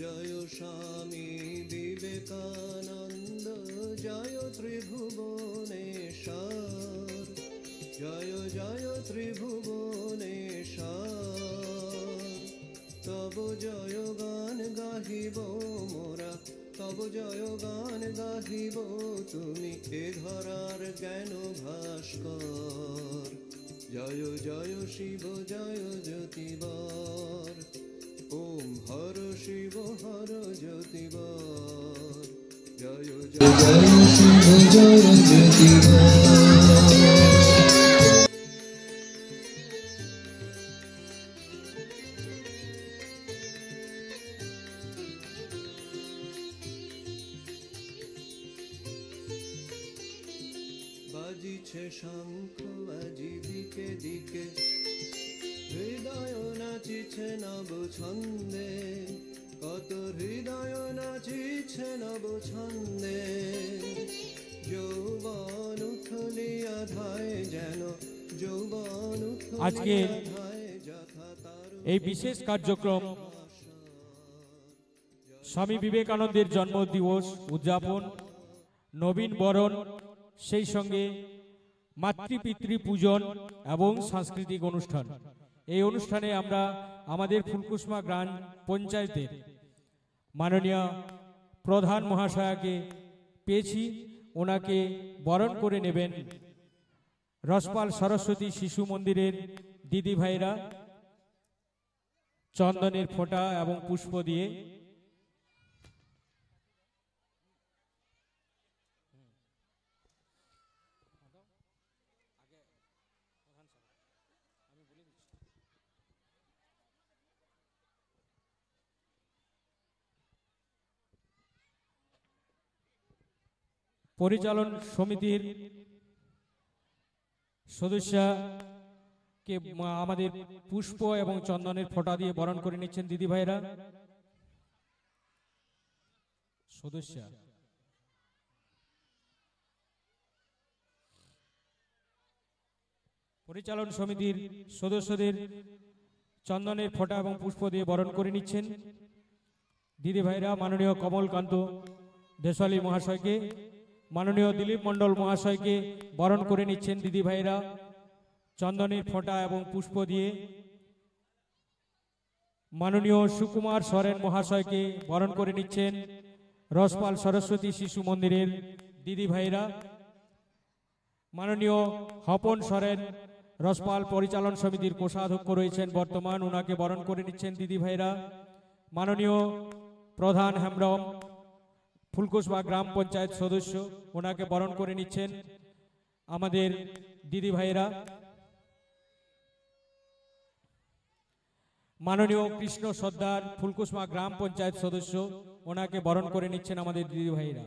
জয় স্বামী বিবেকানন্দ, জয় ত্রিভুবনেশ্বর, জয় জয় ত্রিভুবনেশ্বর। তব জয় গান গাহিব মোরা, তব জয় গান গাহিব, তুমি এ ধরার জ্ঞান ভাস্কর। জয় জয় শিব জয় জ্যোতিবর, ওম হর শিব হর জ্যোতিবর। জয় জয় জয় শিব জয় জ্যোতিবর। বাজিছে শঙ্খ আজি দিকে দিকে, হৃদয় নাচিছে নব ছন্দে, কত হৃদয় নাচিছে নব ছন্দে। যৌবন উথলিয়া ধায় যেন, যৌবন আজকে এই বিশেষ কার্যক্রম স্বামী বিবেকানন্দের জন্ম দিবস উদযাপন, নবীন বরণ, সেই সঙ্গে মাতৃপিতৃ পূজন এবং সাংস্কৃতিক অনুষ্ঠান। এই অনুষ্ঠানে আমরা আমাদের ফুলকুসমা গ্রাম পঞ্চায়েতের মাননীয় প্রধান মহাশয়াকে পেয়েছি। ওনাকে বরণ করে নেবেন রসপাল সরস্বতী শিশু মন্দিরের দিদি ভাইরা চন্দনের ফোঁটা এবং পুষ্প দিয়ে। পরিচালন সমিতির সদস্যকে আমাদের পুষ্প এবং চন্দনের ফোঁটা দিয়ে বরণ করে নিচ্ছেন দিদি ভাইরা। সদস্য পরিচালন সমিতির সদস্যদের চন্দনের ফোঁটা এবং পুষ্প দিয়ে বরণ করে নিচ্ছেন দিদি ভাইরা। মাননীয় কমলকান্ত দেশালী মহাশয়কে, মাননীয় দিলীপ মণ্ডল মহাশয়কে বরণ করে নিচ্ছেন দিদি ভাইরা চন্দনের ফোঁটা এবং পুষ্প দিয়ে। মাননীয় সুকুমার সরেন মহাশয়কে বরণ করে নিচ্ছেন রসপাল সরস্বতী শিশু মন্দিরের দিদি ভাইরা। মাননীয় হপন সরেন রসপাল পরিচালন সমিতির কোষাধ্যক্ষ রয়েছেন বর্তমান, ওনাকে বরণ করে নিচ্ছেন দিদি ভাইরা। মাননীয় প্রধান হেমব্রম ফুলকুসমা গ্রাম পঞ্চায়েত সদস্য, ওনাকে বরণ করে নিচ্ছেন আমাদের দিদি ভাইরা। মাননীয় কৃষ্ণ সর্দার ফুলকুসমা গ্রাম পঞ্চায়েত সদস্য, ওনাকে বরণ করে নিচ্ছেন আমাদের দিদি ভাইরা।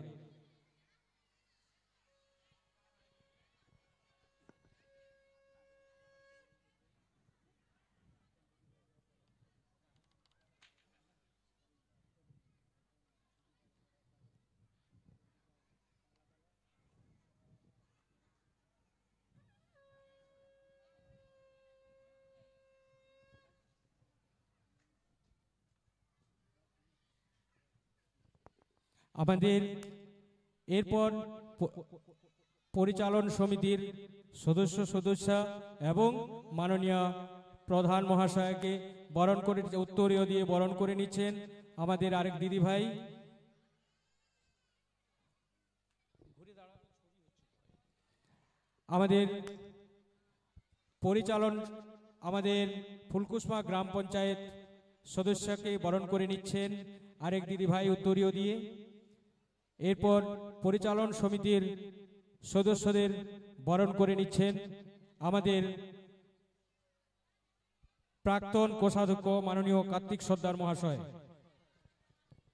আমাদের এরপর পরিচালন সমিতির সদস্য এবং মাননীয় প্রধান মহাশয়কে বরণ করে উত্তরীয় দিয়ে বরণ করে নিচ্ছেন আমাদের আরেক দিদি ভাই। আমাদের পরিচালন আমাদের ফুলকুসমা গ্রাম পঞ্চায়েত সদস্যকে বরণ করে নিচ্ছেন আরেক দিদি ভাই উত্তরীয় দিয়ে। এরপর পরিচালন সমিতির সদস্যদের বরণ করে নিচ্ছেন আমাদের প্রাক্তন কোষাধ্যক্ষ মাননীয় কার্তিক সর্দার মহাশয়।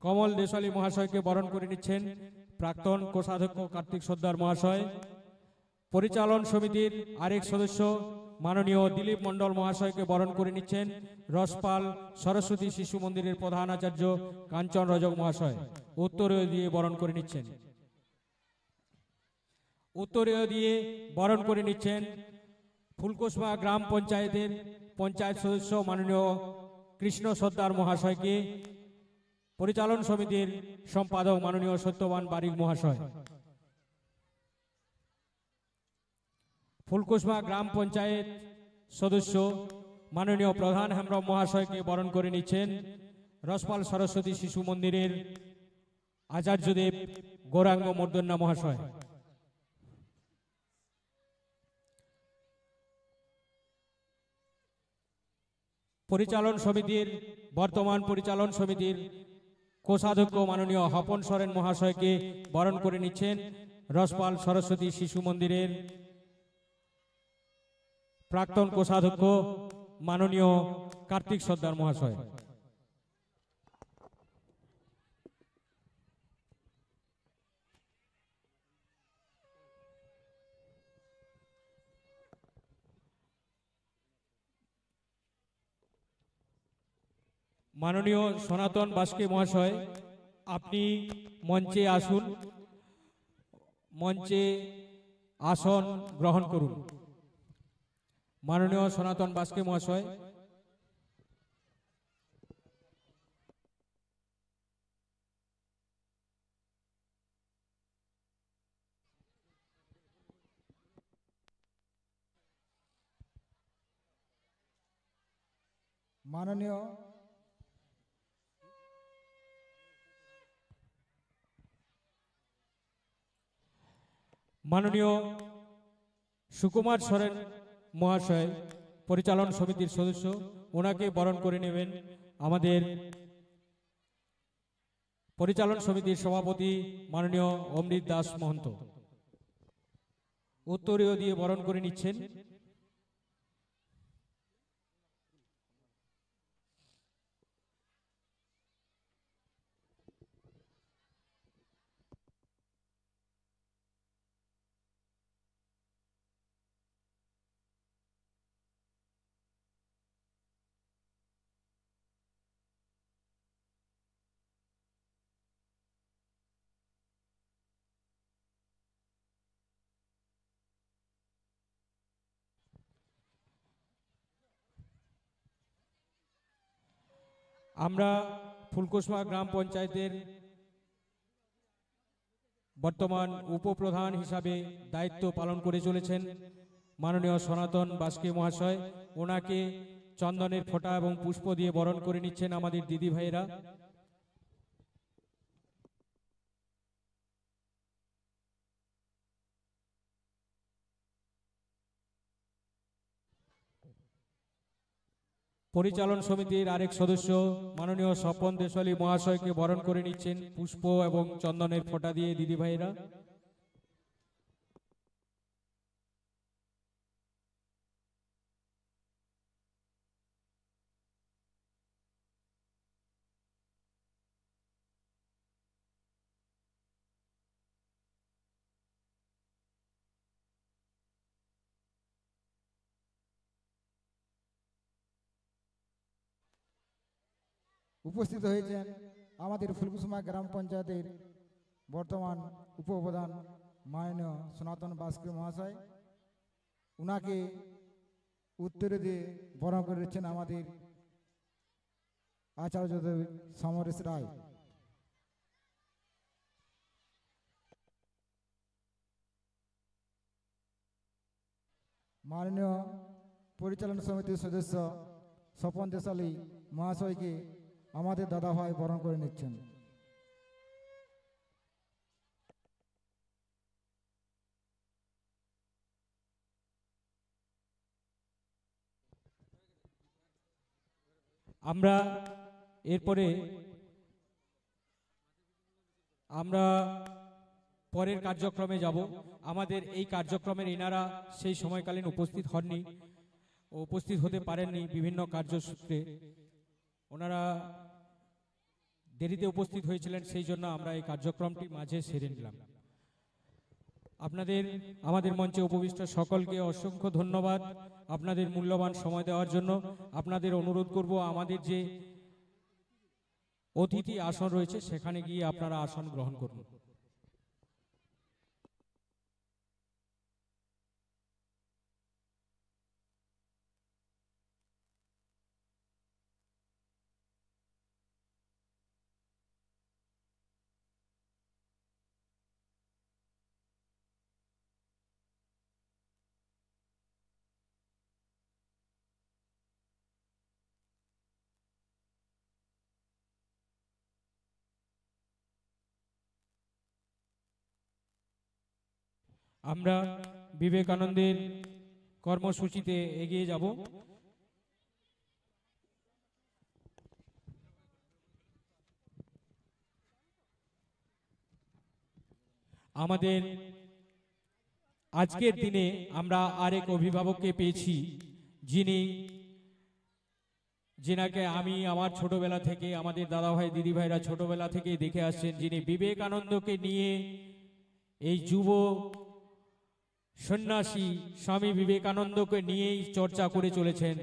কমল দেশালী মহাশয়কে বরণ করে নিচ্ছেন প্রাক্তন কোষাধ্যক্ষ কার্তিক সর্দার মহাশয়। পরিচালন সমিতির আরেক সদস্য মাননীয় দিলীপ মণ্ডল মহাশয়কে বরণ করে নিচ্ছেন রসপাল সরস্বতী শিশু মন্দিরের প্রধান আচার্য কাঞ্চন রজক মহাশয়, উত্তরীয় দিয়ে বরণ করে নিচ্ছেন। উত্তরীয় দিয়ে বরণ করে নিচ্ছেন ফুলকুসমা গ্রাম পঞ্চায়েতের পঞ্চায়েত সদস্য মাননীয় কৃষ্ণ সর্দার মহাশয়কে। পরিচালন সমিতির সম্পাদক মাননীয় সত্যবান বারিক মহাশয়, ফুলকুসমা গ্রাম পঞ্চায়েত সদস্য মাননীয় প্রধান হেমব্রম মহাশয়কে বরণ করে নিচ্ছেন রসপাল সরস্বতী শিশু মন্দিরের আচার্যদেব গৌরাঙ্গ মর্দন্না মহাশয়। পরিচালন সমিতির বর্তমান পরিচালন সমিতির কোষাধ্যক্ষ মাননীয় হপন সরেন মহাশয়কে বরণ করে নিচ্ছেন রসপাল সরস্বতী শিশু মন্দিরের প্রাক্তন কোষাধ্যক্ষ মাননীয় কার্তিক সর্দার মহাশয়। মাননীয় সনাতন বাস্কে মহাশয়, আপনি মঞ্চে আসুন, মঞ্চে আসন গ্রহণ করুন। মাননীয় সনাতন বাস্কে মহাশয়, মাননীয় মাননীয় সুকুমার সরেন মহাশয় পরিচালন সমিতির সদস্য, ওনাকে বরণ করে নেবেন আমাদের পরিচালন সমিতির সভাপতি মাননীয় অমৃত দাস মহন্ত। উত্তরীয় দিয়ে বরণ করে নিচ্ছেন আমরা ফুলকুসমা গ্রাম পঞ্চায়েতের বর্তমান উপপ্রধান হিসাবে দায়িত্ব পালন করে চলেছেন মাননীয় সনাতন বাস্কে মহাশয়। ওনাকে চন্দনের ফোঁটা এবং পুষ্প দিয়ে বরণ করে নিচ্ছেন আমাদের দিদি ভাইয়েরা। পরিচালন সমিতির আরেক সদস্য মাননীয় স্বপন দেশালী মহাশয়কে বরণ করে নিচ্ছেন পুষ্প এবং চন্দনের ফোঁটা দিয়ে দিদি ভাইয়েরা। উপস্থিত হয়েছেন আমাদের ফুলকুসমা গ্রাম পঞ্চায়েতের বর্তমান উপপ্রধান মাননীয় সনাতন বাস্কে মহাশয়। উনাকে উত্তরে দিয়ে বরণ করেছেন আমাদের আচার্যদেব সমরেশ রায়। মাননীয় পরিচালন সমিতির সদস্য স্বপন দেশালী মহাশয়কে আমাদের দাদাভাই বরণ করে নিচ্ছেন। আমরা এরপরে পরের কার্যক্রমে যাব। আমাদের এই কার্যক্রমের ইনারা সেই সময়কালীন উপস্থিত হননি, উপস্থিত হতে পারেননি বিভিন্ন কার্যসূত্রে। ওনারা দেরিতে উপস্থিত হয়েছিলেন, সেই জন্য আমরা এই কার্যক্রমটি মাঝে সেরে নিলাম। আপনাদের আমাদের মঞ্চে উপবিষ্ট সকলকে অসংখ্য ধন্যবাদ আপনাদের মূল্যবান সময় দেওয়ার জন্য। আপনাদের অনুরোধ করব আমাদের যে অতিথি আসন রয়েছে সেখানে গিয়ে আপনারা আসন গ্রহণ করুন। আমরা বিবেকানন্দের কর্মসূচিতে এগিয়ে যাব। আমাদের আজকের দিনে আমরা আরেক অভিভাবককে পেয়েছি, যিনাকে আমি আমার ছোটবেলা থেকে, আমাদের দাদা ভাই দিদি ভাইরা ছোটবেলা থেকে দেখে আসছেন, যিনি বিবেকানন্দকে নিয়ে এই যুব সন্ন্যাসী স্বামী বিবেকানন্দকে নিয়েই চর্চা করে চলেছেন।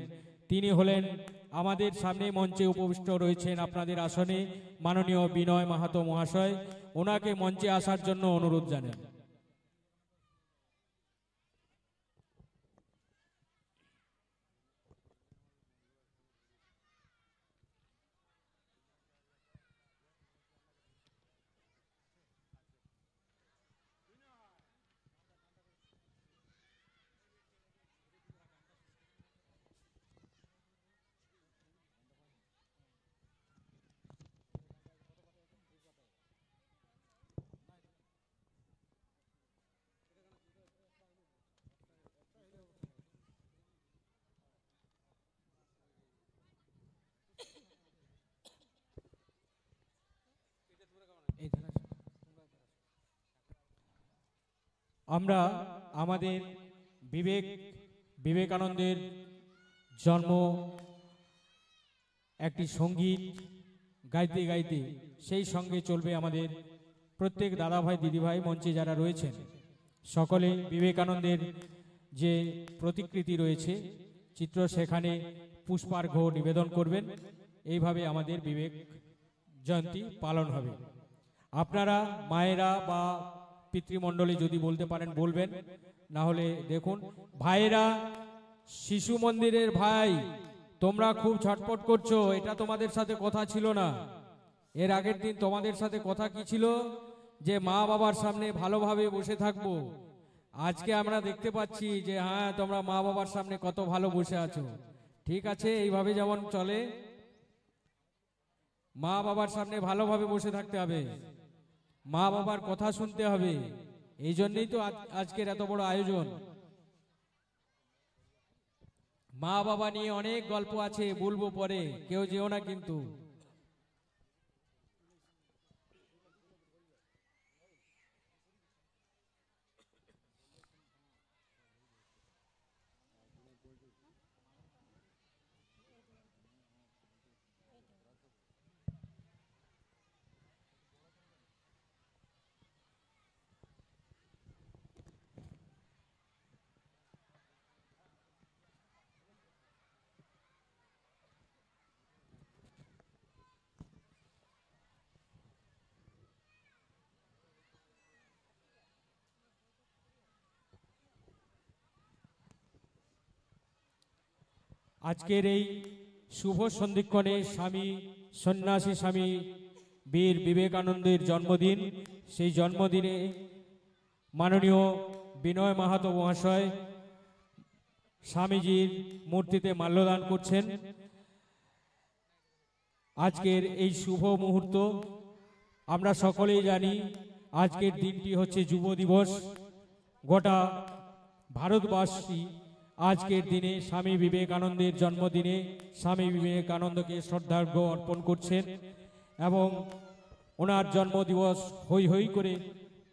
তিনি হলেন আমাদের সামনে মঞ্চে উপবিষ্ট রয়েছেন আপনাদের আসনে মাননীয় বিনয় মাহাতো মহাশয়। ওনাকে মঞ্চে আসার জন্য অনুরোধ জানান। আমরা আমাদের বিবেকানন্দের জন্ম একটি সঙ্গীত গাইতে গাইতে সেই সঙ্গে চলবে আমাদের প্রত্যেক দাদা ভাই দিদি ভাই মঞ্চে যারা রয়েছেন সকলে বিবেকানন্দের যে প্রতিকৃতি রয়েছে চিত্র সেখানে পুষ্পার্ঘ নিবেদন করবেন। এইভাবে আমাদের বিবেক জয়ন্তী পালন হবে। আপনারা মায়েরা বা পিতৃমণ্ডলী যদি বলতে পারেন বলবেন, না হলে দেখুন ভাইয়েরা, শিশু মন্দিরের ভাই তোমরা খুব ছটপট করছো, এটা তোমাদের সাথে কথা ছিল না। এর আগের দিন তোমাদের সাথে কথা কি ছিল যে মা বাবার সামনে ভালোভাবে বসে থাকবো। আজকে আমরা দেখতে পাচ্ছি যে হ্যাঁ তোমরা মা বাবার সামনে কত ভালো বসে আছো। ঠিক আছে, এইভাবে যেমন চলে মা বাবার সামনে ভালোভাবে বসে থাকতে হবে, মা বাবার কথা শুনতে হবে। এই জন্যই তো আজকের এত বড় আয়োজন। মা বাবা নিয়ে অনেক গল্প আছে, বলবো পরে, কেউ যেও না কিন্তু। আজকের এই শুভ সন্ধিক্ষণে স্বামী সন্ন্যাসী স্বামী বীর বিবেকানন্দের জন্মদিন। সেই জন্মদিনে মাননীয় বিনয় মাহাতো মহাশয় স্বামীজির মূর্তিতে মাল্যদান করছেন। আজকের এই শুভ মুহূর্ত আমরা সকলেই জানি, আজকের দিনটি হচ্ছে যুব দিবস। গোটা ভারতবাসী আজকের দিনে স্বামী বিবেকানন্দের জন্মদিনে স্বামী বিবেকানন্দকে শ্রদ্ধার্ঘ্য অর্পণ করছেন এবং ওনার জন্মদিবস হই হই করে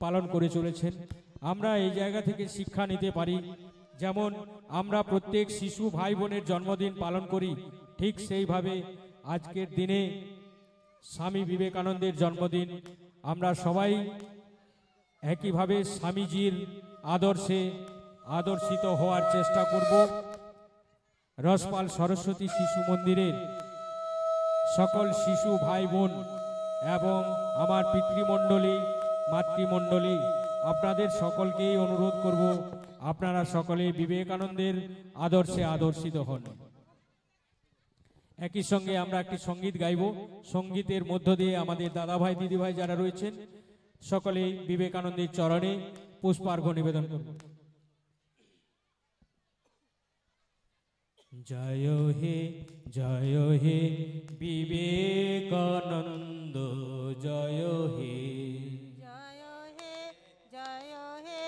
পালন করে চলেছেন। আমরা এই জায়গা থেকে শিক্ষা নিতে পারি, যেমন আমরা প্রত্যেক শিশু ভাই বোনের জন্মদিন পালন করি, ঠিক সেইভাবে আজকের দিনে স্বামী বিবেকানন্দের জন্মদিন আমরা সবাই একইভাবে স্বামীজির আদর্শে আদর্শিত হওয়ার চেষ্টা করব। রসপাল সরস্বতী শিশু মন্দিরের সকল শিশু ভাই বোন এবং আমার পিতৃমণ্ডলী মাতৃমণ্ডলী আপনাদের সকলকেই অনুরোধ করব, আপনারা সকলে বিবেকানন্দের আদর্শে আদর্শিত হন। একই সঙ্গে আমরা একটি সঙ্গীত গাইব। সঙ্গীতের মধ্য দিয়ে আমাদের দাদা ভাই দিদি ভাই যারা রয়েছেন সকলেই বিবেকানন্দের চরণে পুষ্পার্ঘ্য নিবেদন করব। জয় হে বিবেকানন্দ, জয় হে জয় হে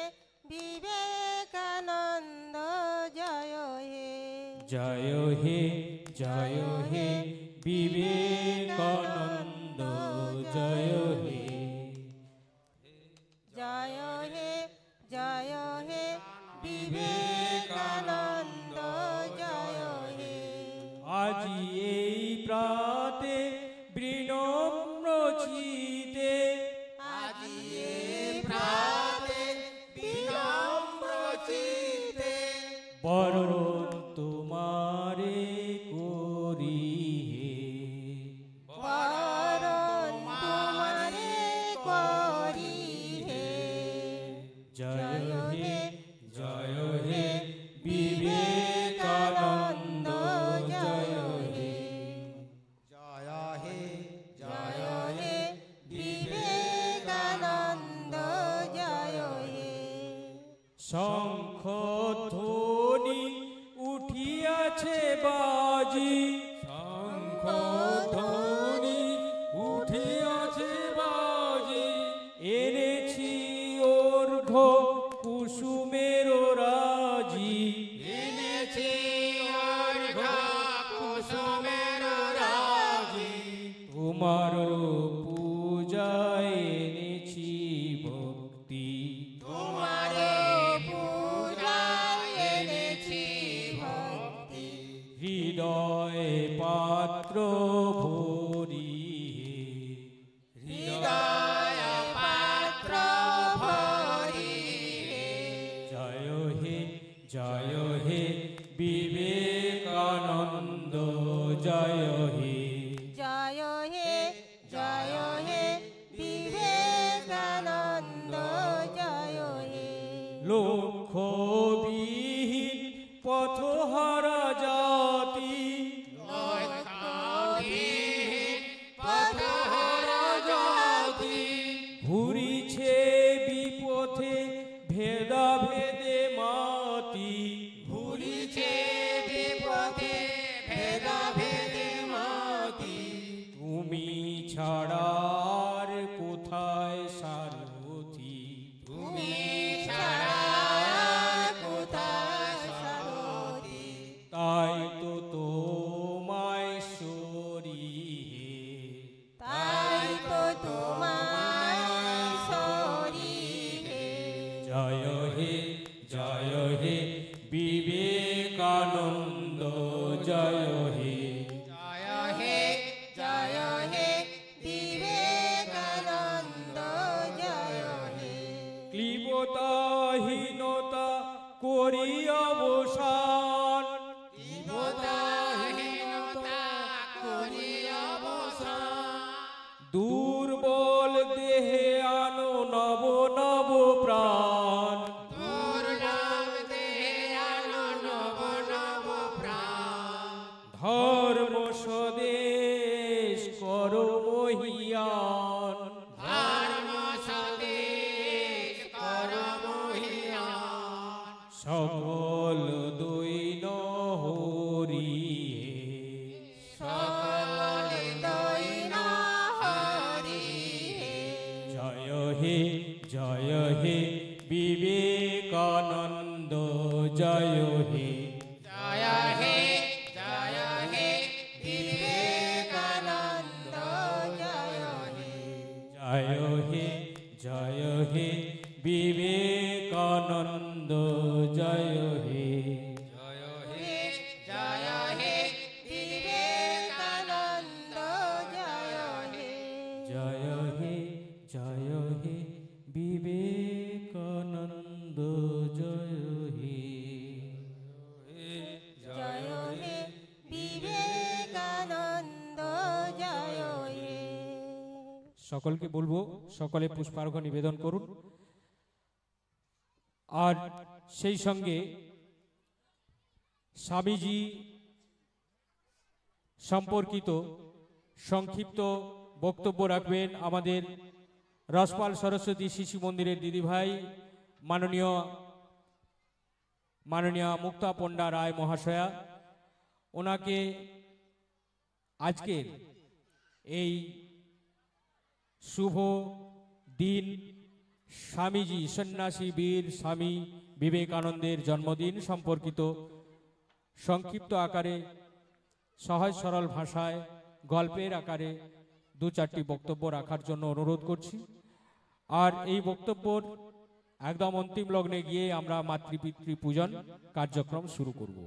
জয় হে বিবেকানন্দ জয় হে। জয় হে বিবেকানন্দ জয় হে। আজি এই প্রাতে বিনম্র চিতে, আজি এই প্রাতে বিনম্র চিতে বরণ তোমারে করি হে। বরণ তোমারে করি হে। জয় হে বিবেকানন্দ জয় হে। জয় হে বিবেকানন্দ জয় হে। শঙ্খ ধ্বনি উঠিয়াছে বাজি, শঙ্খ ধ্বনি উঠিয়াছে বাজি, এনেছি অর্ঘ্য কুসুমের রাজি, এনেছি অর্ঘ্য কুসুমের রাজি, তোমার পূজায় এনেছি ভক্তি, তোমার পূজায় এনেছি ভক্তি, হৃদয় পাত্র ভরি হে। হৃদয় পাত্র ভরি হে। জয় হে বিবেকানন্দ জয় হে। জয় হে বিবেকানন্দ জয় হে। লক্ষ্যবিহীন পথহারা জাতি, পথহারা জাতি ঘুরিছে বিপথে ভেদা ভেদে মাতি, ঘুরিছে বিপথে ভেদা ভেদে মাতি, তুমি ছাড়ার কোথায় সারথি, তুমি ছাড়া কোথায় সারথি, তাই তো তোমায় সরি হে। তাই তো তোমায় সরি হে। জয় হে বিবেকানন্দ জয় হে। জয় হে বিবেকানন্দ জয় হে। ক্লিবতাহীনতা করি অবসান, বিপদাহীনতা করি অবসান, দুর্বল দেহে আনো নব নব প্রাণ, দুর্লভ দেহে আনো নব নব প্রাণ, ধর্ম স্বদেশ করো মহিয়ান, ধর্ম স্বদেশ কর মহিয়ান, সকল দৈন হরি হে। সকল দৈন হরি হে। জয় হে বিবেকানন্দ জয় হে। জয় হে বিবেকানন্দ জয় হে। জয় হে বিবেকানন্দ জয় হে। জয় হে বিবেকানন্দ জয় হে। জয় হে বিবেকানন্দ জয় হে। জয় হে বিবেকানন্দ জয় হে। সকলকে বলবো সকলে পুষ্পার্ঘ্য নিবেদন করুন। আর সেই সঙ্গে স্বামীজি সম্পর্কিত সংক্ষিপ্ত বক্তব্য রাখবেন আমাদের রসপাল সরস্বতী শিশু মন্দিরের দিদিভাই মাননীয় মুক্তা পণ্ডা রায় মহাশয়া। ওনাকে আজকের এই শুভ দিন স্বামীজি সন্ন্যাসী বীর স্বামী বিবেকানন্দের জন্মদিন সম্পর্কিত সংক্ষিপ্ত আকারে সহজ সরল ভাষায় গল্পের আকারে দু চারটি বক্তব্য রাখার জন্য অনুরোধ করছি। আর এই বক্তব্যর একদম অন্তিম লগ্নে গিয়ে আমরা মাতৃপিতৃ পূজন কার্যক্রম শুরু করব।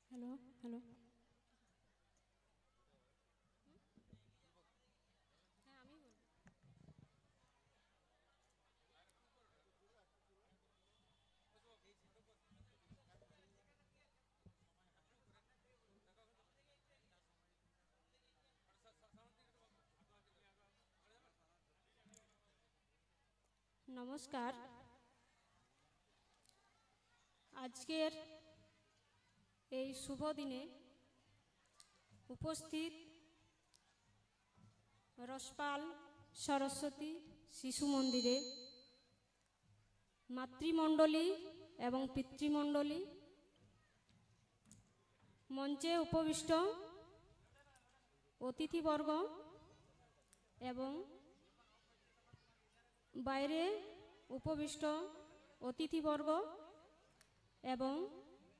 হ্যালো হ্যালো নমস্কার। আজকের এই শুভ দিনে উপস্থিত রসপাল সরস্বতী শিশু মন্দিরে মাতৃমণ্ডলী এবং পিতৃমণ্ডলী, মঞ্চে উপবিষ্ট অতিথিবর্গ এবং বাইরে উপবিষ্ট অতিথিবর্গ এবং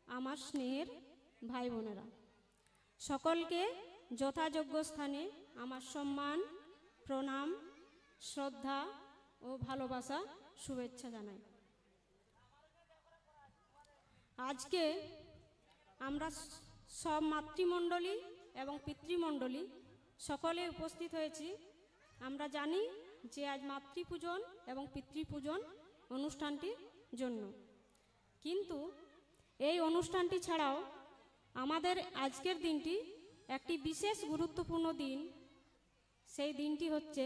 আমার স্নেহের ভাই বোনেরা, সকলকে যথাযোগ্য স্থানে আমার সম্মান, প্রণাম, শ্রদ্ধা ও ভালোবাসা শুভেচ্ছা জানাই। আজকে আমরা সব মাতৃমণ্ডলী এবং পিতৃমণ্ডলী সকলে উপস্থিত হয়েছি। আমরা জানি যে আজ মাতৃপূজন এবং পিতৃপূজন অনুষ্ঠানটির জন্য, কিন্তু এই অনুষ্ঠানটি ছাড়াও আমাদের আজকের দিনটি একটি বিশেষ গুরুত্বপূর্ণ দিন। সেই দিনটি হচ্ছে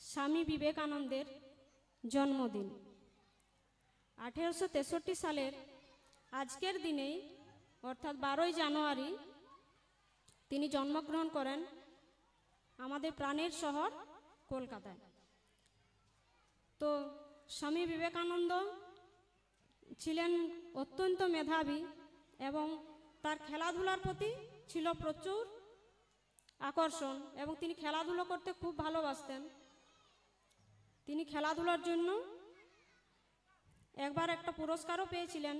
স্বামী বিবেকানন্দের জন্মদিন। 1863 সালের আজকের দিনেই অর্থাৎ 12ই জানুয়ারি তিনি জন্মগ্রহণ করেন আমাদের প্রাণের শহর কলকাতায়। তো স্বামী বিবেকানন্দ ছিলেন অত্যন্ত মেধাবী এবং তার খেলাধুলার প্রতি ছিল প্রচুর আকর্ষণ এবং তিনি খেলাধুলো করতে খুব ভালোবাসতেন। তিনি খেলাধুলার জন্য একবার একটা পুরস্কারও পেয়েছিলেন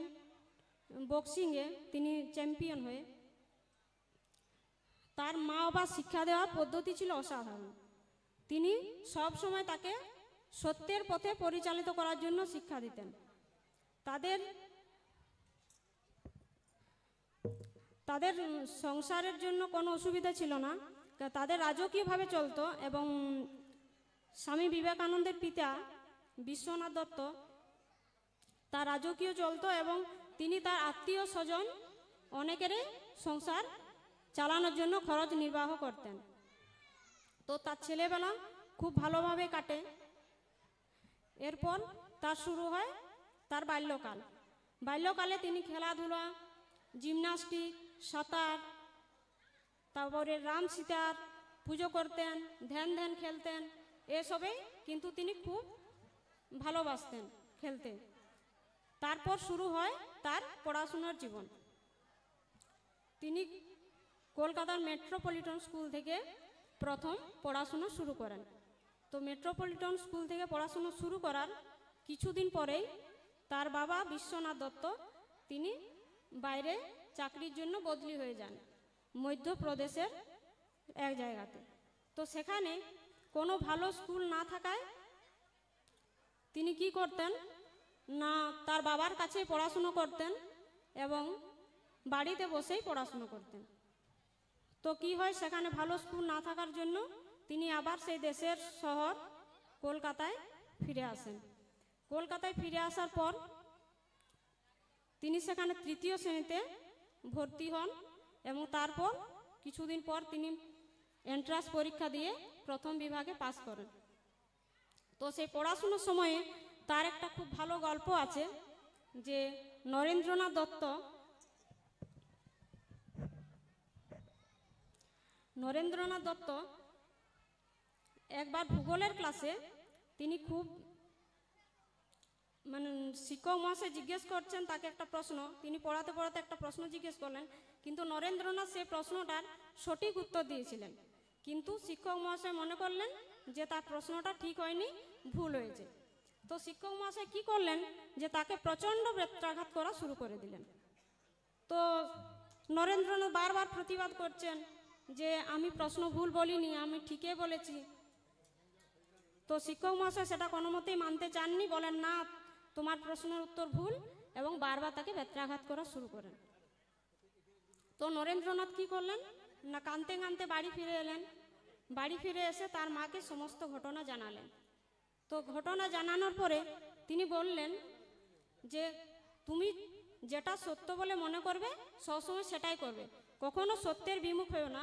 বক্সিংয়ে, তিনি চ্যাম্পিয়ন হয়ে। তার মা বাবা শিক্ষা দেওয়ার পদ্ধতি ছিল অসাধারণ। তিনি সব সময় তাকে সত্যের পথে পরিচালিত করার জন্য শিক্ষা দিতেন। তাদের সংসারের জন্য কোনো অসুবিধা ছিল না, তাদের রাজকীয়ভাবে চলতো। এবং স্বামী বিবেকানন্দের পিতা বিশ্বনাথ দত্ত, তার রাজকীয় চলতো এবং তিনি তার আত্মীয় স্বজন অনেকেরই সংসার চালানোর জন্য খরচ নির্বাহ করতেন। তো তার ছেলেবেলা খুব ভালোভাবে কাটে। এরপর তার শুরু হয় তার বাল্যকাল। বাল্যকালে তিনি খেলাধুলা, জিমনাস্টিক, সাঁতার, তারপরে রাম সীতার পুজো করতেন, ধ্যান ধ্যান খেলতেন, এসবেই কিন্তু তিনি খুব ভালোবাসতেন খেলতে। তারপর শুরু হয় তার পড়াশোনার জীবন। তিনি কলকাতার মেট্রোপলিটন স্কুল থেকে প্রথম পড়াশোনা শুরু করেন। তো মেট্রোপলিটন স্কুল থেকে পড়াশোনা শুরু করার কিছুদিন পরেই তার বাবা বিশ্বনাথ দত্ত তিনি বাইরে চাকরির জন্য বদলি হয়ে যান মধ্যপ্রদেশের এক জায়গাতে। তো সেখানে কোনো ভালো স্কুল না থাকায় তিনি কি করতেন না তার বাবার কাছে পড়াশুনো করতেন এবং বাড়িতে বসেই পড়াশুনো করতেন। তো কি হয়, সেখানে ভালো স্কুল না থাকার জন্য তিনি আবার সেই দেশের শহর কলকাতায় ফিরে আসেন। কলকাতায় ফিরে আসার পর তিনি সেখানে তৃতীয় শ্রেণীতে ভর্তি হন এবং তারপর কিছুদিন পর তিনি এন্ট্রান্স পরীক্ষা দিয়ে প্রথম বিভাগে পাস করেন। তো সেই পড়াশুনোর সময়ে তার একটা খুব ভালো গল্প আছে যে নরেন্দ্রনাথ দত্ত একবার ভূগোলের ক্লাসে তিনি খুব শিক্ষক মহাশয় জিজ্ঞেস করছেন তাকে একটা প্রশ্ন, তিনি পড়াতে পড়াতে একটা প্রশ্ন জিজ্ঞেস করলেন, কিন্তু নরেন্দ্রনাথ সেই প্রশ্নটার সঠিক উত্তর দিয়েছিলেন, কিন্তু শিক্ষক মহাশয় মনে করলেন যে তার প্রশ্নটা ঠিক হয়নি, ভুল হয়েছে। তো শিক্ষক মহাশয় কি করলেন যে তাকে প্রচণ্ড বেত্রাঘাত করা শুরু করে দিলেন। তো নরেন্দ্রনাথ বারবার প্রতিবাদ করছেন যে আমি প্রশ্ন ভুল বলিনি, আমি ঠিকই বলেছি। তো শিক্ষক মহাশয় সেটা কোনো মতেই মানতে চাননি, বলেন না তোমার প্রশ্নের উত্তর ভুল, এবং বারবার তাকে বেত্রাঘাত করা শুরু করেন। তো নরেন্দ্রনাথ কি করলেন না কাঁদতে কাঁদতে বাড়ি ফিরে এলেন। বাড়ি ফিরে এসে তার মাকে সমস্ত ঘটনা জানালেন। তো ঘটনা জানানোর পরে তিনি বললেন যে তুমি যেটা সত্য বলে মনে করবে সবসময় সেটাই করবে, কখনো সত্যের বিমুখ হয়েও না।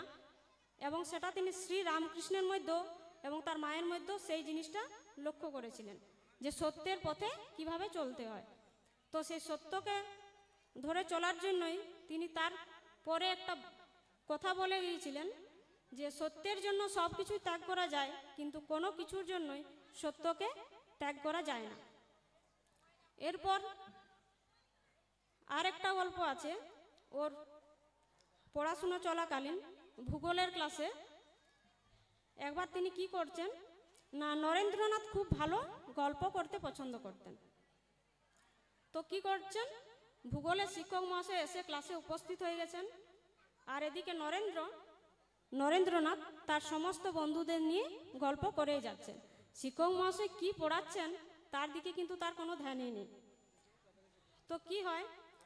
এবং সেটা তিনি শ্রী রামকৃষ্ণের মধ্যেও এবং তার মায়ের মধ্যেও সেই জিনিসটা লক্ষ্য করেছিলেন যে সত্যের পথে কিভাবে চলতে হয়। তো সেই সত্যকে ধরে চলার জন্যই তিনি তার পরে একটা কথা বলে গিয়েছিলেন যে সত্যের জন্য সব কিছুই ত্যাগ করা যায়, কিন্তু কোনো কিছুর জন্যই সত্যকে ত্যাগ করা যায় না। এরপর আর একটা গল্প আছে, ওর পড়াশুনো চলাকালীন ভূগোলের ক্লাসে একবার তিনি কি করছেন না নরেন্দ্রনাথ খুব ভালো গল্প করতে পছন্দ করতেন। তো কি করছেন, ভূগোলের শিক্ষক মহাশয় এসে ক্লাসে উপস্থিত হয়ে গেছেন, আর এদিকে নরেন্দ্রনাথ তার সমস্ত বন্ধুদের নিয়ে গল্প করেই যাচ্ছেন। শিক্ষক মহাশয় কি পড়াচ্ছেন তার দিকে কিন্তু তার কোনো ধ্যানই নেই। তো কি হয়,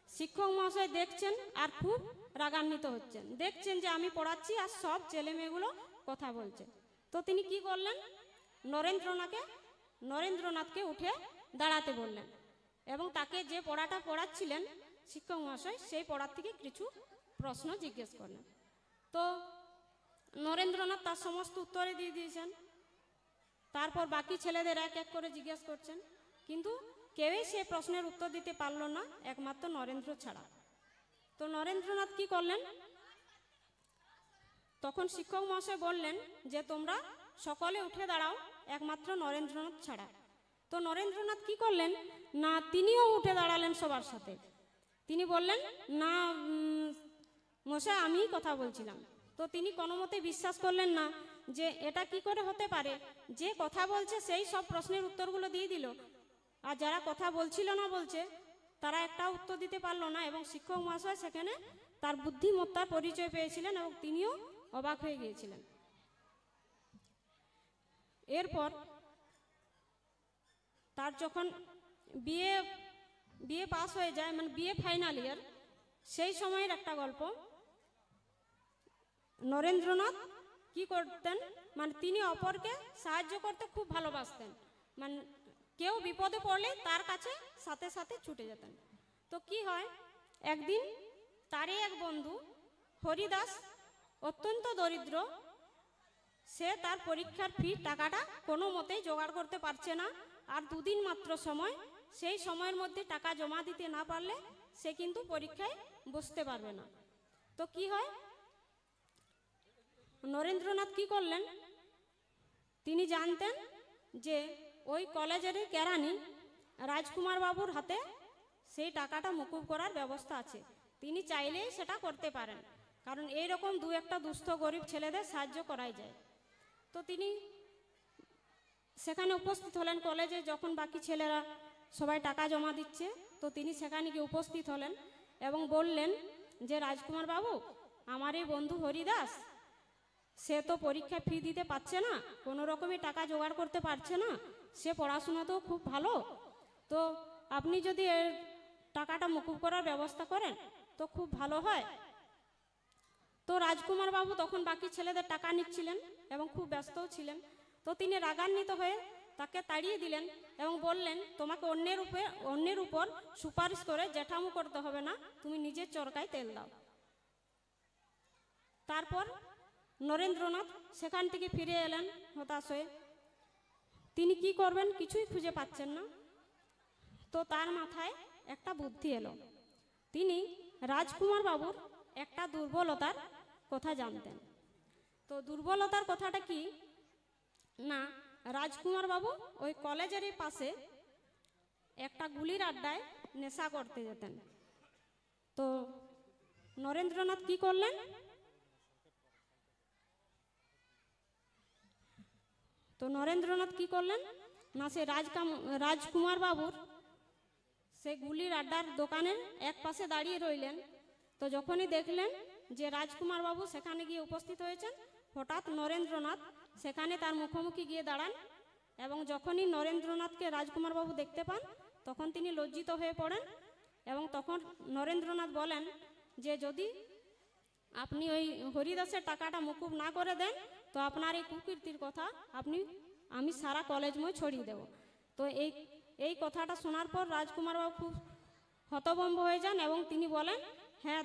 শিক্ষক মহাশয় দেখছেন আর খুব রাগান্বিত হচ্ছেন, দেখছেন যে আমি পড়াচ্ছি আর সব ছেলে মেয়েগুলো কথা বলছে। তো তিনি কি করলেন, নরেন্দ্রনাথকে উঠে দাঁড়াতে বললেন এবং তাকে যে পড়াটা পড়াচ্ছিলেন শিক্ষক মহাশয় সেই পড়ার থেকে কিছু প্রশ্ন জিজ্ঞেস করলেন। তো নরেন্দ্রনাথ তার সমস্ত উত্তরে দিয়ে দিয়েছেন। তারপর বাকি ছেলেদের এক এক করে জিজ্ঞেস করছেন, কিন্তু কেউই সে প্রশ্নের উত্তর দিতে পারল না, একমাত্র নরেন্দ্র ছাড়া। তো নরেন্দ্রনাথ কি করলেন, তখন শিক্ষক মহাশয় বললেন যে তোমরা সকলে উঠে দাঁড়াও, একমাত্র নরেন্দ্রনাথ ছাড়া। তো নরেন্দ্রনাথ কি করলেন না তিনিও উঠে দাঁড়ালেন সবার সাথে। তিনি বললেন না মশাই আমিই কথা বলছিলাম। তো তিনি কোনো মতে বিশ্বাস করলেন না যে এটা কি করে হতে পারে, যে কথা বলছে সেই সব প্রশ্নের উত্তরগুলো দিয়ে দিল, আর যারা কথা বলছিল না বলছে তারা একটা উত্তর দিতে পারলো না। এবং শিক্ষক মহাশয় সেখানে তার বুদ্ধিমত্তার পরিচয় পেয়েছিলেন এবং তিনিও অবাক হয়ে গিয়েছিলেন। এরপর তার যখন বিএ পাস হয়ে যায়, মানে বিএ ফাইনাল ইয়ার, সেই সময়ের একটা গল্প। নরেন্দ্রনাথ কি করতেন, মানে তিনি অপরকে সাহায্য করতে খুব ভালোবাসতেন, মানে কেউ বিপদে পড়লে তার কাছে সাথে সাথে ছুটে যেতেন। তো কি হয়, একদিন তারই এক বন্ধু হরিদাস, অত্যন্ত দরিদ্র, সে তার পরীক্ষার ফি টাকাটা কোনো মতেই জোগাড় করতে পারছে না। আর দুদিন মাত্র সময়, সেই সময়ের মধ্যে টাকা জমা দিতে না পারলে সে কিন্তু পরীক্ষায় বসতে পারবে না। তো কি হয়, নরেন্দ্রনাথ কি করলেন, তিনি জানতেন যে ওই কলেজের কেরানি রাজকুমার বাবুর হাতে সেই টাকাটা মকুব করার ব্যবস্থা আছে, তিনি চাইলেই সেটা করতে পারেন, কারণ এই রকম দু একটা দুস্থ গরিব ছেলেদের সাহায্য করাই যায়। তো তিনি সেখানে উপস্থিত হলেন কলেজে, যখন বাকি ছেলেরা সবাই টাকা জমা দিচ্ছে, তো তিনি সেখানে গিয়ে উপস্থিত হলেন এবং বললেন যে রাজকুমার বাবু, আমার এই বন্ধু হরিদাস, সে তো পরীক্ষা ফি দিতে পারছে না, কোনো রকমই টাকা জোগাড় করতে পারছে না, সে পড়াশোনাতেও খুব ভালো, তো আপনি যদি এর টাকাটা মকুব করার ব্যবস্থা করেন তো খুব ভালো হয়। তো রাজকুমার বাবু তখন বাকি ছেলেদের টাকা নিচ্ছিলেন এবং খুব ব্যস্তও ছিলেন। তো তিনি রাগান্বিত হয়ে তাকে তাড়িয়ে দিলেন এবং বললেন, তোমাকে অন্যের উপর সুপারিশ করে জেঠামো করতে হবে না, তুমি নিজের চরকায় তেল দাও। তারপর নরেন্দ্রনাথ সেখান থেকে ফিরে এলেন হতাশ হয়ে। তিনি কি করবেন কিছুই খুঁজে পাচ্ছেন না। তো তার মাথায় একটা বুদ্ধি এলো। তিনি রাজকুমার বাবুর একটা দুর্বলতার কথা জানতেন। তো দুর্বলতার কথাটা কি না, রাজকুমার বাবু ওই কলেজেরই পাশে একটা গুলির আড্ডায় নেশা করতে যেতেন। তো নরেন্দ্রনাথ কি করলেন, না সে রাজকুমার বাবুর সে গুলির আড্ডার দোকানের এক পাশে দাঁড়িয়ে রইলেন। তো যখনই দেখলেন যে রাজকুমার বাবু সেখানে গিয়ে উপস্থিত হয়েছেন, হঠাৎ নরেন্দ্রনাথ সেখানে তার মুখোমুখি গিয়ে দাঁড়ান এবং যখনই নরেন্দ্রনাথকে রাজকুমার বাবু দেখতে পান তখন তিনি লজ্জিত হয়ে পড়েন এবং তখন নরেন্দ্রনাথ বলেন যে যদি আপনি ওই হরিদাসের টাকাটা মকুব না করে দেন তো আপনার এই কুকীর্তির কথা আমি সারা কলেজময় ছড়িয়ে দেব। তো এই কথাটা শোনার পর রাজকুমার বাবু খুব হতভম্ব হয়ে যান এবং তিনি বলেন, হ্যাঁ,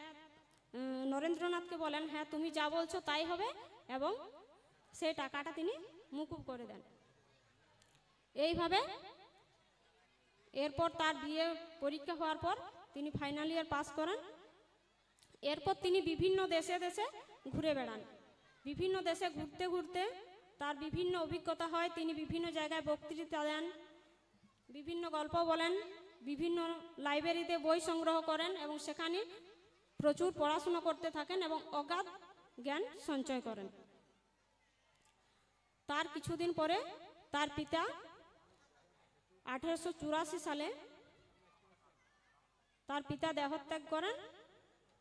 নরেন্দ্রনাথকে বলেন, হ্যাঁ তুমি যা বলছো তাই হবে, এবং সেই টাকাটা তিনি মকুব করে দেন। এইভাবে এরপর তার বিএ পরীক্ষা হওয়ার পর তিনি ফাইনাল ইয়ার পাস করেন। এরপর তিনি বিভিন্ন দেশে দেশে ঘুরে বেড়ান। বিভিন্ন দেশে ঘুরতে ঘুরতে তার বিভিন্ন অভিজ্ঞতা হয়, তিনি বিভিন্ন জায়গায় বক্তৃতা দেন, বিভিন্ন গল্প বলেন, বিভিন্ন লাইব্রেরিতে বই সংগ্রহ করেন এবং সেখানে প্রচুর পড়াশোনা করতে থাকেন এবং অগাধ জ্ঞান সঞ্চয় করেন। তার কিছুদিন পরে তার পিতা 1884 সালে তার পিতা দেহত্যাগ করেন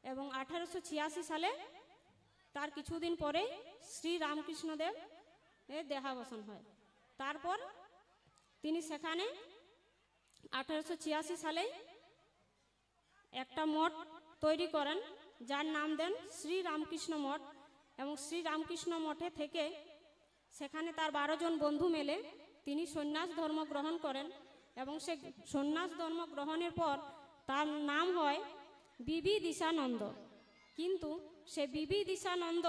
এবং 1886 সালে তার কিছুদিন পরে শ্রী রামকৃষ্ণদেব এর দেহাবসান হয়। তারপর তিনি সেখানে 1886 সালে একটা মঠ তৈরি করেন যার নাম দেন শ্রী রামকৃষ্ণ মঠ, এবং শ্রী রামকৃষ্ণ মঠে থেকে সেখানে তার 12 জন বন্ধু মেলে তিনি সন্ন্যাস ধর্ম গ্রহণ করেন এবং সে সন্ন্যাস ধর্ম গ্রহণের পর তার নাম হয় বিবি দিশানন্দ। কিন্তু সে বিবি দিশানন্দ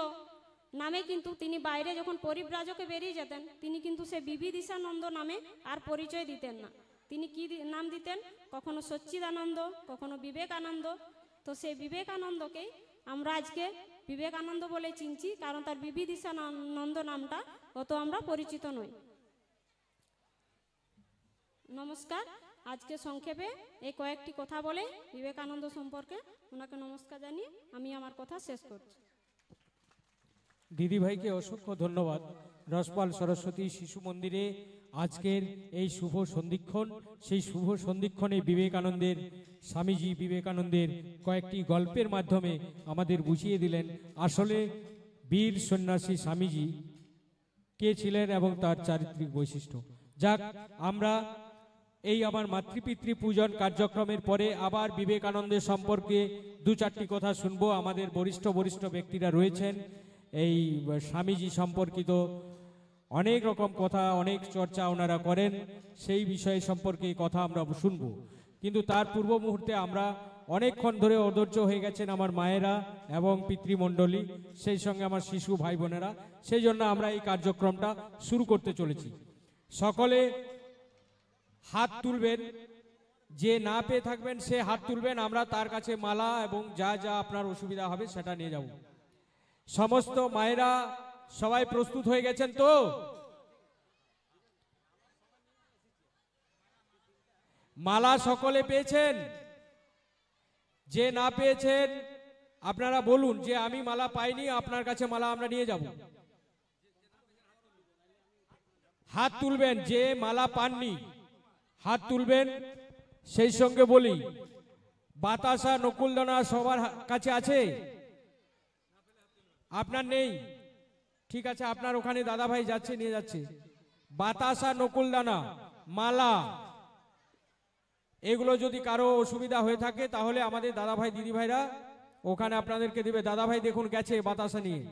নামে কিন্তু তিনি বাইরে যখন পরিব্রাজকে বেরিয়ে যেতেন তিনি কিন্তু সে বিবি দিশানন্দ নামে আর পরিচয় দিতেন না। তিনি কি নাম দিতেন, কখনো সচ্চিদানন্দ, কখনো বিবেকানন্দ। তো সেই বিবেকানন্দকেই আমরা আজকে বিবেকানন্দ বলে চিনছি, কারণ তার বিবি দিশানন্দ নামটা অত আমরা পরিচিত নই। নমস্কার। আজকে সংক্ষেপে এই কয়েকটি কথা বলে বিবেকানন্দ সম্পর্কে ওনাকে নমস্কার জানিয়ে আমি আমার কথা শেষ করছি। দিদিভাইকে অসংখ্য ধন্যবাদ। রসপাল সরস্বতী শিশু মন্দিরে আজকের এই শুভ সন্ধিক্ষণ, সেই শুভ সন্ধিক্ষণে বিবেকানন্দের, স্বামীজি বিবেকানন্দের কয়েকটি গল্পের মাধ্যমে আমাদের বুঝিয়ে দিলেন আসলে বীর সন্ন্যাসী স্বামীজি কে ছিলেন এবং তার চারিত্রিক বৈশিষ্ট্য। যাক, আমরা এই আমার মাতৃপিতৃ পূজন কার্যক্রমের পরে আবার বিবেকানন্দের সম্পর্কে দু চারটি কথা শুনবো। আমাদের বরিষ্ঠ ব্যক্তিরা রয়েছেন, এই স্বামীজি সম্পর্কিত অনেক রকম কথা, অনেক চর্চা ওনারা করেন, সেই বিষয় সম্পর্কে কথা আমরা শুনবো। কিন্তু তার পূর্ব মুহূর্তে আমরা অনেকক্ষণ ধরে অধৈর্য হয়ে গেছেন আমার মায়েরা এবং পিতৃমণ্ডলী, সেই সঙ্গে আমার শিশু ভাই বোনেরা। সেই জন্য আমরা এই কার্যক্রমটা শুরু করতে চলেছি। সকলে হাত তুলবেন, যে না পেয়ে থাকবেন সে হাত তুলবেন, আমরা তার কাছে মালা এবং যা যা আপনার অসুবিধা হবে সেটা নিয়ে যাব। সমস্ত মায়েরা সবাই প্রস্তুত হয়ে গেছেন তো? মালা সকলে পেয়েছেন? যে না পেয়েছেন আপনারা বলুন যে আমি মালা পাইনি, আপনার কাছে মালা আমরা নিয়ে যাব। হাত তুলবেন, যে মালা পাননি হাত তুলবেন। সেই সঙ্গে বলি, বাতাসা নকুলদানা সবার কাছে আছে? আপনার নেই? ঠিক আছে, আপনার ওখানে দাদা ভাই যাচ্ছে, নিয়ে যাচ্ছে। বাতাসা নকুলদানা মালা এগুলো যদি কারো অসুবিধা হয়ে থাকে তাহলে আমাদের দাদা ভাই দিদি ভাইরা ওখানে আপনাদেরকে দিবে। দাদা ভাই দেখুন গেছে বাতাসা নিয়ে।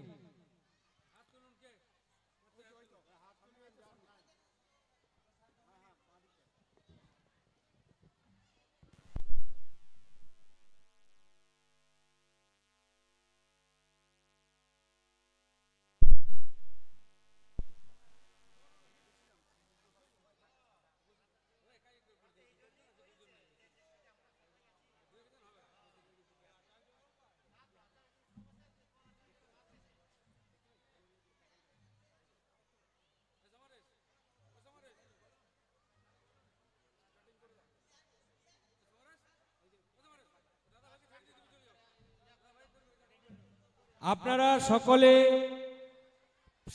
আপনারা সকলে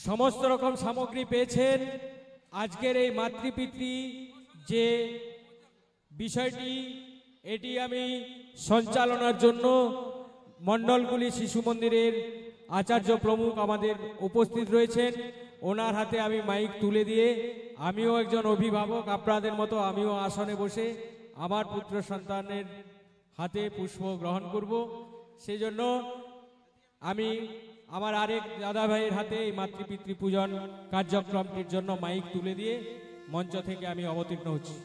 সমস্ত রকম সামগ্রী পেয়েছেন। আজকের এই মাতৃপিতৃ যে বিষয়টি, এটি আমি সঞ্চালনার জন্য মণ্ডলগুলি শিশু মন্দিরের আচার্য প্রমুখ আমাদের উপস্থিত রয়েছেন। ওনার হাতে আমি মাইক তুলে দিয়ে, আমিও একজন অভিভাবক আপনাদের মতো, আমিও আসনে বসে আমার পুত্র সন্তানের হাতে পুষ্প গ্রহণ করব। সেই জন্য আমি আমার আরেক দাদা ভাইয়ের হাতে এই মাতৃপিতৃ পূজন কার্যক্রমটির জন্য মাইক তুলে দিয়ে মঞ্চ থেকে আমি অবতীর্ণ হচ্ছি।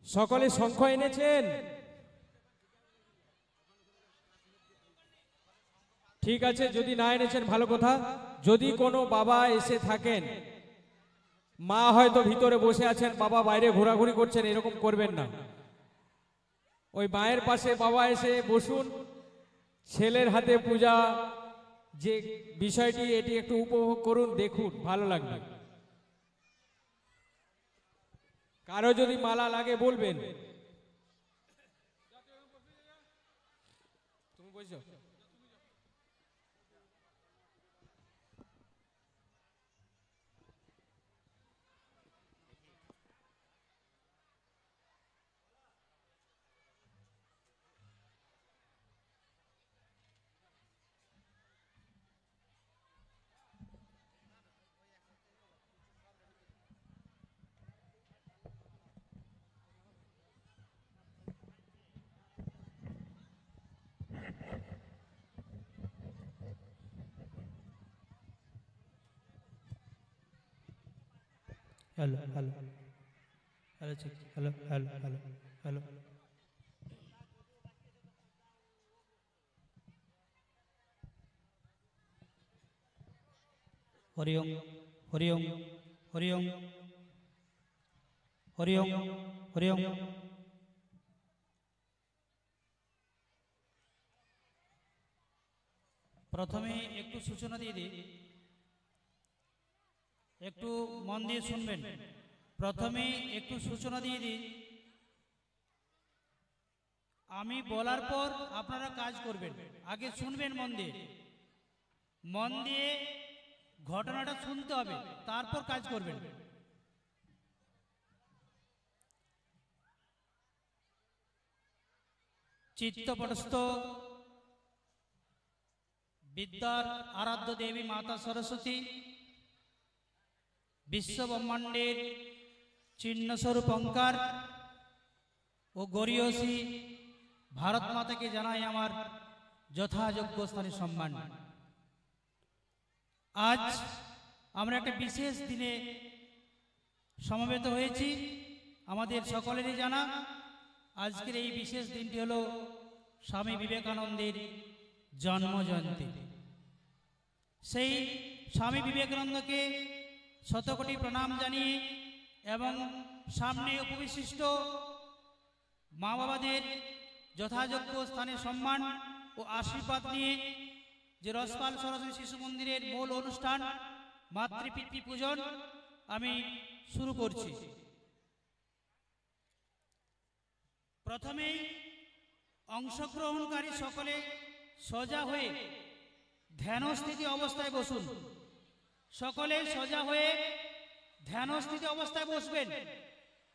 সকলে শঙ্খ এনেছেন? ঠিক আছে, যদি না এনেছেন ভালো কথা। যদি কোনো বাবা এসে থাকেন, মা হয়তো ভিতরে বসে আছেন, বাবা বাইরে ঘোরাঘুরি করছেন, এরকম করবেন না। ওই মায়ের পাশে বাবা এসে বসুন, ছেলের হাতে পূজা যে বিষয়টি এটি একটু উপভোগ করুন, দেখুন, ভালো লাগবে। কারো যদি মালা লাগে বলবেন। তুমি বলছো? Hello hello hello check hello hello hello hello Hariom Hariom Hariom Hariom Hariom प्रथमे एकटू सूचना दिए दी একটু মন দিয়ে শুনবেন। প্রথমে একটু সূচনা দিয়ে দিই, আমি বলার পর আপনারা কাজ করবেন। আগে শুনবেন মন দিয়ে, মন দিয়ে ঘটনাটা শুনতে হবে, তারপর কাজ করবেন। চিত্তপটস্থ বিদ্যার আরাধ্য দেবী মাতা সরস্বতী, বিশ্ব ব্রহ্মাণ্ডের চিহ্নস্বরূপ অঙ্কার ও গরিয়সী ভারত মাতাকে জানাই আমার যথাযোগ্য স্থানে সম্মান। আজ আমরা একটা বিশেষ দিনে সমবেত হয়েছি। আমাদের সকলেরই জানা আজকের এই বিশেষ দিনটি হলো স্বামী বিবেকানন্দের জন্মজয়ন্তী। সেই স্বামী বিবেকানন্দকে শতকোটি প্রণাম জানিয়ে এবং সামনে উপবিশিষ্ট মা বাবাদের যথাযোগ্য স্থানে সম্মান ও আশীর্বাদ নিয়ে যে রসপাল সরস্বতী শিশু মন্দিরের মূল অনুষ্ঠান মাতৃপিতৃ পূজন আমি শুরু করছি। প্রথমেই অংশগ্রহণকারী সকলে সোজা হয়ে ধ্যানস্থিতি অবস্থায় বসুন। সকলে সোজা হয়ে ধ্যানস্থিতি অবস্থায় বসবেন।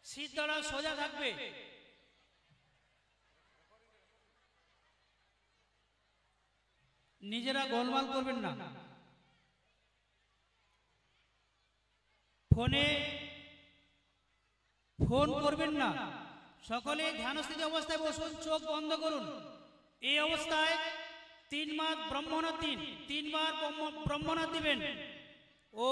সিদ্ধরা সোজা থাকবে। নিজেরা গোলমাল করবেন না। ফোন করবেন না। সকলে ধ্যানস্থিতি অবস্থায় বসুন, চোখ বন্ধ করুন। এই অবস্থায় 3 বার ব্রহ্মনাথ দিন, 3 বার ব্রহ্মনাথ দিবেন। ও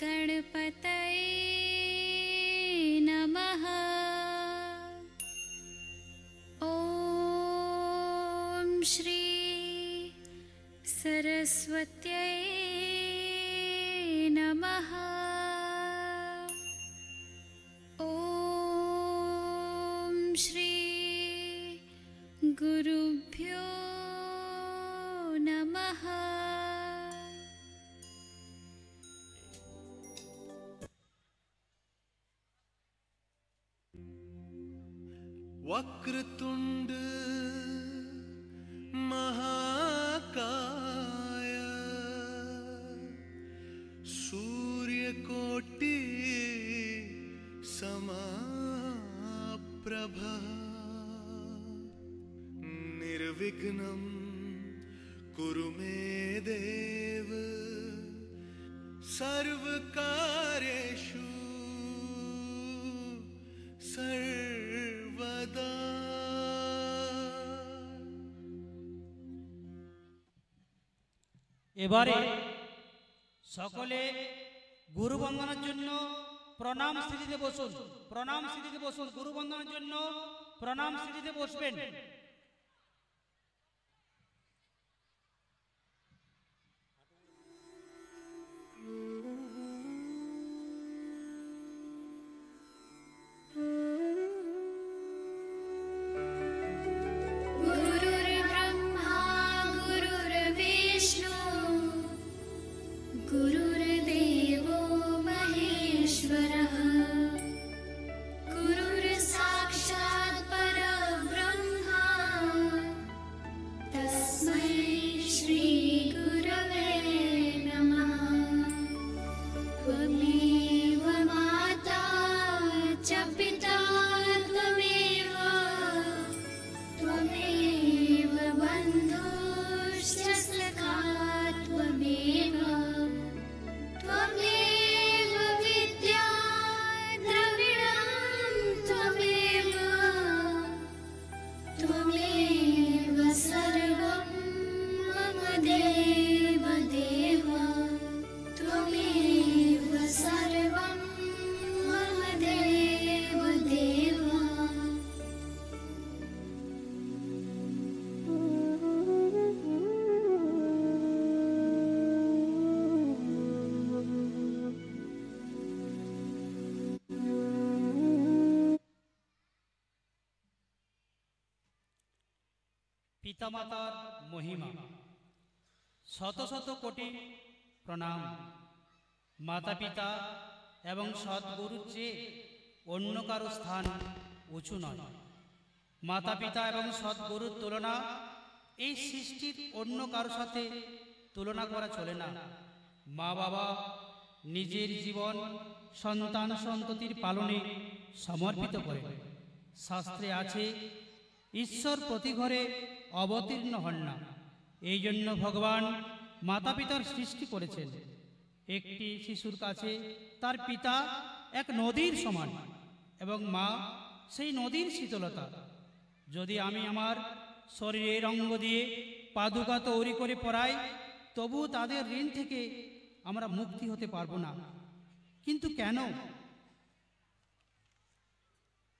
गणपतये नमः। ॐ श्री सरस्वत्यै नमः। ॐ श्री गुरुभ्यो नमः। वक्रतुंड महाकाय सूर्यकोटि समाप्रभ निर्विघ्नं कुरु मे देव सर्वकार्येषु सर्वदा। এবারে সকলে গুরু বন্দনার জন্য প্রণাম স্থিতিতে বসুন। প্রণাম স্থিতিতে বসুন। গুরু বন্দনার জন্য প্রণাম স্থিতিতে বসবেন। गुरुर्ब्रह्मा गुरुर्विष्णु गुरुर्देवो महेश्वरः गुरुर्साक्षात् परब्रह्मा तस्मै श्री गुरवे नमः। त्वमेव माता च पिता त्वमेव त्वमेव बन्धुश्च सखा त्वमेव त्वमेव विद्या द्रविणं त्वमेव त्वमेव सर्वं मम देव देव त्वमेव सर्वं मम देव देव। পিতামাতার মহিমা শত শত কোটি প্রণাম। মাতা পিতা এবং সদ্গুরুর চেয়ে অন্য কারো স্থান উঁচু নয়। মাতা পিতা এবং সদ্গুরুর তুলনা এই সৃষ্টির অন্য কারো সাথে তুলনা করা চলে না। মা বাবা নিজের জীবন সন্তান সন্ততির পালনে সমর্পিত করে। শাস্ত্রে আছে, ঈশ্বর প্রতি ঘরে অবতীর্ণ হন না। এই জন্য ভগবান মাতা পিতার সৃষ্টি করেছেন। একটি শিশুর কাছে তার পিতা এক নদীর সমান এবং মা সেই নদীর শীতলতা। যদি আমি আমার শরীরের অঙ্গ দিয়ে পাদুকা তৈরি করে পরাই, তবু তাদের ঋণ থেকে আমরা মুক্তি হতে পারবো না। কিন্তু কেন?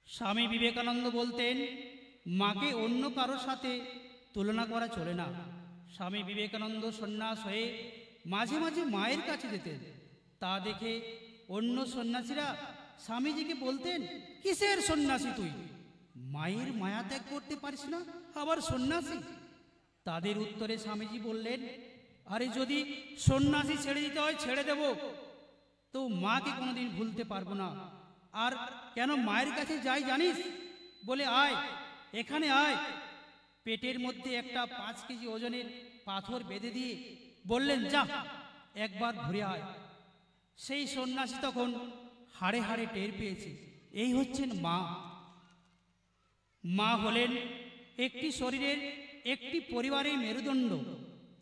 স্বামী বিবেকানন্দ বলতেন, মাকে অন্য কারোর সাথে তুলনা করা চলে না। স্বামী বিবেকানন্দ সন্ন্যাস হয়ে মাঝে মাঝে মায়ের কাছে যেতেন। তা দেখে অন্য সন্ন্যাসীরা স্বামীজিকে বলতেন, কিসের সন্ন্যাসী তুই? মায়ের মায়া ত্যাগ করতে পারিস না, আবার সন্ন্যাসী? তাদের উত্তরে স্বামীজি বললেন, আরে যদি সন্ন্যাসী ছেড়ে দিতে হয় ছেড়ে দেব, তো মাকে কোনোদিন ভুলতে পারবো না। আর কেন মায়ের কাছে যাই জানিস? বলে, আয় এখানে আয়। পেটের মধ্যে একটা 5 কেজি ওজনের পাথর বেঁধে দিয়ে বললেন, যা একবার ঘুরে আয়। সেই সন্ন্যাসী তখন হাড়ে হাড়ে টের পেয়েছে, এই হচ্ছেন মা। মা হলেন একটি শরীরের, একটি পরিবারের মেরুদণ্ড।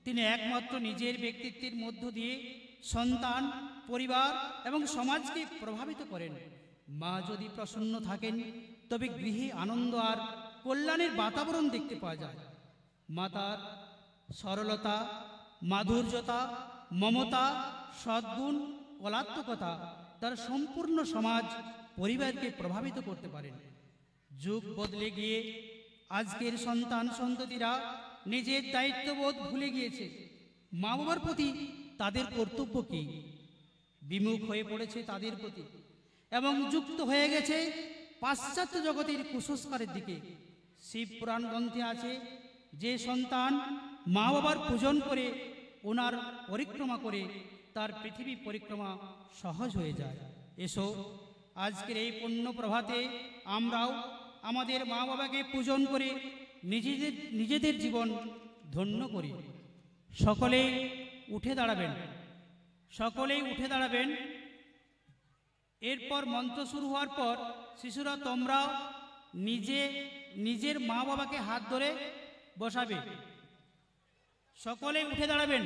তিনি একমাত্র নিজের ব্যক্তিত্বের মধ্য দিয়ে সন্তান, পরিবার এবং সমাজকে প্রভাবিত করেন। মা যদি প্রসন্ন থাকেন, তবে গৃহে আনন্দ আর কল্যাণের বাতাবরণ দেখতে পাওয়া যায়। মাতার সরলতা, মাধুর্যতা, মমতা, সদ্গুণ, কলাত্মকতা তার সম্পূর্ণ সমাজ পরিবারকে প্রভাবিত করতে পারেন। যুগ বদলে গিয়ে আজকের সন্তান সন্ততিরা নিজের দায়িত্ববোধ ভুলে গিয়েছে। মা বাবার প্রতি তাদের কর্তব্য কি? বিমুখ হয়ে পড়েছে তাদের প্রতি এবং যুক্ত হয়ে গেছে পাশ্চাত্য জগতের কুসংস্কারের দিকে। শিব পুরাণ গ্রন্থে আছে, যে সন্তান মা বাবার পূজন করে, ওনার পরিক্রমা করে, তার পৃথিবী পরিক্রমা সহজ হয়ে যায়। এসো আজকের এই পুণ্য প্রভাতে আমরাও আমাদের মা বাবাকে পূজন করে নিজেদের জীবন ধন্য করি। সকলেই উঠে দাঁড়াবেন, সকলেই উঠে দাঁড়াবেন। এরপর মন্ত্র শুরু হওয়ার পর শিশুরা তোমরা নিজের মা বাবাকে হাত ধরে বসাবে। সকলেই উঠে দাঁড়াবেন।